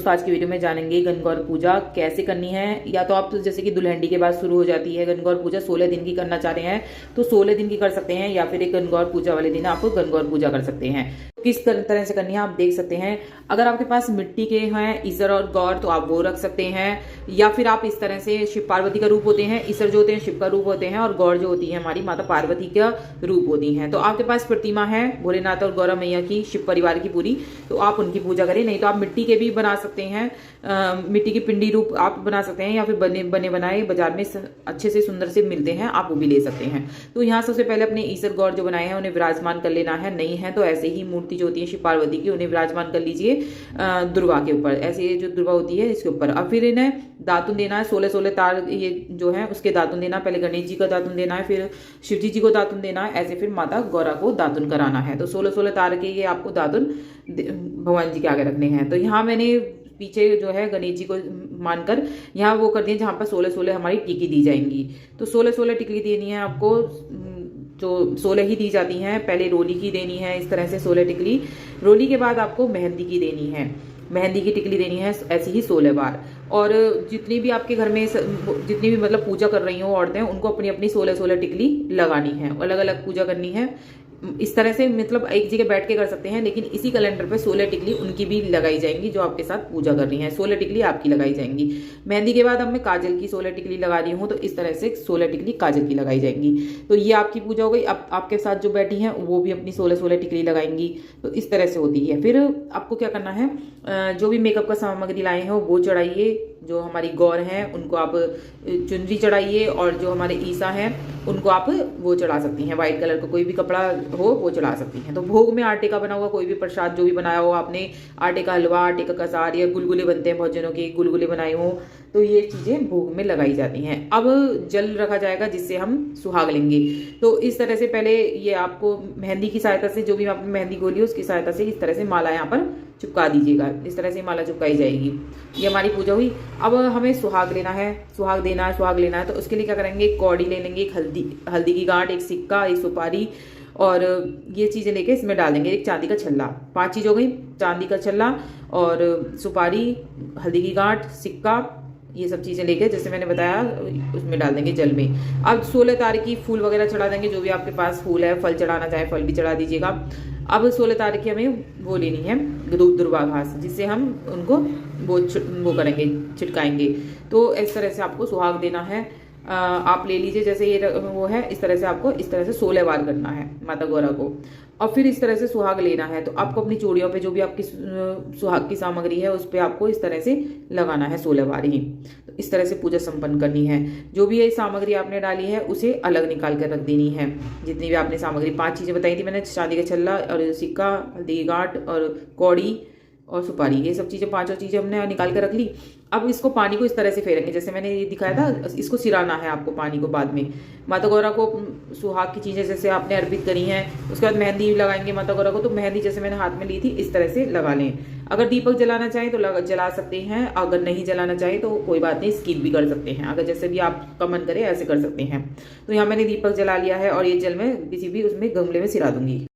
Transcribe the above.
दोस्तों, आज की वीडियो में जानेंगे गणगौर पूजा कैसे करनी है। या तो आप तो जैसे कि दुल्हनडी के बाद शुरू हो जाती है गणगौर पूजा, 16 दिन की करना चाह रहे हैं तो 16 दिन की कर सकते हैं, या फिर एक गणगौर पूजा वाले दिन आप गणगौर पूजा कर सकते हैं। किस तरह से करनी है आप देख सकते हैं। अगर आपके पास मिट्टी के हैं ईसर और गौर तो आप वो रख सकते हैं, या फिर आप इस तरह से शिव पार्वती का रूप होते हैं, ईसर जो होते हैं शिव का रूप होते हैं और गौर जो होती है हमारी माता पार्वती का रूप होती हैं। तो आपके पास प्रतिमा है भोलेनाथ और गौरा मैया की, शिव परिवार की पूरी, तो आप उनकी पूजा करें। नहीं तो आप मिट्टी के भी बना सकते हैं, मिट्टी की पिंडी रूप आप बना सकते हैं, या फिर बने बनाए बाजार में अच्छे से सुंदर से मिलते हैं, आप वो भी ले सकते हैं। तो यहाँ सबसे पहले अपने ईसर गौर जो बनाए हैं उन्हें विराजमान कर लेना है। नहीं है तो ऐसे ही मूर्ति जो होती है शिव पार्वती की उन्हें विराजमान कर लीजिए दुर्वा के ऊपर, ऐसे जो दुर्वा होती है इसके ऊपर। अब फिर इन्हें दातुन देना है, 16 तार ये जो है उसके दातुन देना। पहले गणेश जी का दातुन देना है, फिर शिव जी को दातुन देना है, ऐसे फिर माता गौरा को दातुन कराना है। तो 16 तार के ये आपको दातुन भगवान जी के आगे रखने हैं। तो यहाँ मैंने पीछे जो है गणेश जी को मानकर यहाँ वो कर दिए जहाँ पर 16 हमारी टिकी दी जाएंगी। तो 16 टिकली देनी है आपको, तो 16 ही दी जाती हैं। पहले रोली की देनी है इस तरह से 16 टिकली। रोली के बाद आपको मेहंदी की देनी है, मेहंदी की टिकली देनी है ऐसी ही 16 बार। और जितनी भी आपके घर में जितनी भी मतलब पूजा कर रही हो औरतें, उनको अपनी अपनी 16 टिकली लगानी है, अलग अलग पूजा करनी है। इस तरह से मतलब एक जगह बैठ के कर सकते हैं, लेकिन इसी कैलेंडर पे 16 टिकली उनकी भी लगाई जाएंगी जो आपके साथ पूजा कर रही हैं। 16 टिकली आपकी लगाई जाएंगी। मेहंदी के बाद अब मैं काजल की 16 टिकली लगा रही हूँ, तो इस तरह से 16 टिकली काजल की लगाई जाएंगी। तो ये आपकी पूजा हो गई। अब आपके साथ जो बैठी हैं वो भी अपनी 16 टिकली लगाएंगी। तो इस तरह से होती है। फिर आपको क्या करना है, जो भी मेकअप का सामग्री लाए हैं वो चढ़ाइए। जो हमारी गौर हैं उनको आप चुनरी चढ़ाइए, और जो हमारे ईसा हैं उनको आप वो चढ़ा सकती हैं, व्हाइट कलर का कोई भी कपड़ा हो वो चढ़ा सकती हैं। तो भोग में आटे का बना हुआ कोई भी प्रसाद जो भी बनाया हो आपने, आटे का हलवा, आटे का कसार, या गुलगुले बनते हैं बहुत जनों के, गुलगुले बनाए हों, तो ये चीज़ें भोग में लगाई जाती हैं। अब जल रखा जाएगा जिससे हम सुहाग लेंगे। तो इस तरह से पहले ये आपको मेहंदी की सहायता से, जो भी आपने मेहंदी गोली है उसकी सहायता से इस तरह से माला यहाँ पर चिपका दीजिएगा। इस तरह से माला चिपकाई जाएगी। ये हमारी पूजा हुई। अब हमें सुहाग लेना है, सुहाग देना है, सुहाग लेना है। तो उसके लिए क्या करेंगे, एक कौड़ी ले लेंगे, एक हल्दी की गांठ, एक सिक्का, एक सुपारी, और ये चीज़ें लेके इसमें डाल देंगे। एक चांदी का छल्ला, 5 चीज़ हो गई, चांदी का छल्ला और सुपारी, हल्दी की गांठ, सिक्का, ये सब चीज़ें लेके जैसे मैंने बताया उसमें डाल देंगे जल में। अब 16 तारीख की फूल वगैरह चढ़ा देंगे, जो भी आपके पास फूल है, फल चढ़ाना चाहे फल भी चढ़ा दीजिएगा। अब 16 तारीख की हमें वो लेनी है दुर्वा घास, जिससे हम उनको वो करेंगे, छिटकाएंगे। तो इस तरह से आपको सुहाग देना है। आप ले लीजिए, जैसे ये वो है इस तरह से आपको इस तरह से 16 बार करना है माता गौरा को। और फिर इस तरह से सुहाग लेना है। तो आपको अपनी चूड़ियों पे जो भी आपकी सुहाग की सामग्री है उस पर आपको इस तरह से लगाना है 16 बार ही। तो इस तरह से पूजा संपन्न करनी है। जो भी ये सामग्री आपने डाली है उसे अलग निकाल कर रख देनी है। जितनी भी आपने सामग्री, 5 चीज़ें बताई थी मैंने, चांदी का छल्ला और सिक्का, हल्दी की गांठ और कौड़ी और सुपारी, ये सब चीज़ें 5 चीज़ें हमने निकाल कर रख ली। अब इसको पानी को इस तरह से फेरेंगे जैसे मैंने ये दिखाया था। इसको सिराना है आपको पानी को बाद में। माता गौरा को सुहाग की चीज़ें जैसे आपने अर्पित करी हैं, उसके बाद मेहंदी लगाएंगे माता गौरा को। तो मेहंदी जैसे मैंने हाथ में ली थी इस तरह से लगा लें। अगर दीपक जलाना चाहें तो जला सकते हैं, अगर नहीं जलाना चाहें तो कोई बात नहीं, स्किप भी कर सकते हैं। अगर जैसे भी आपका मन करे ऐसे कर सकते हैं। तो यहाँ मैंने दीपक जला लिया है और ये जल में किसी भी उसमें गमले में सिरा दूंगी।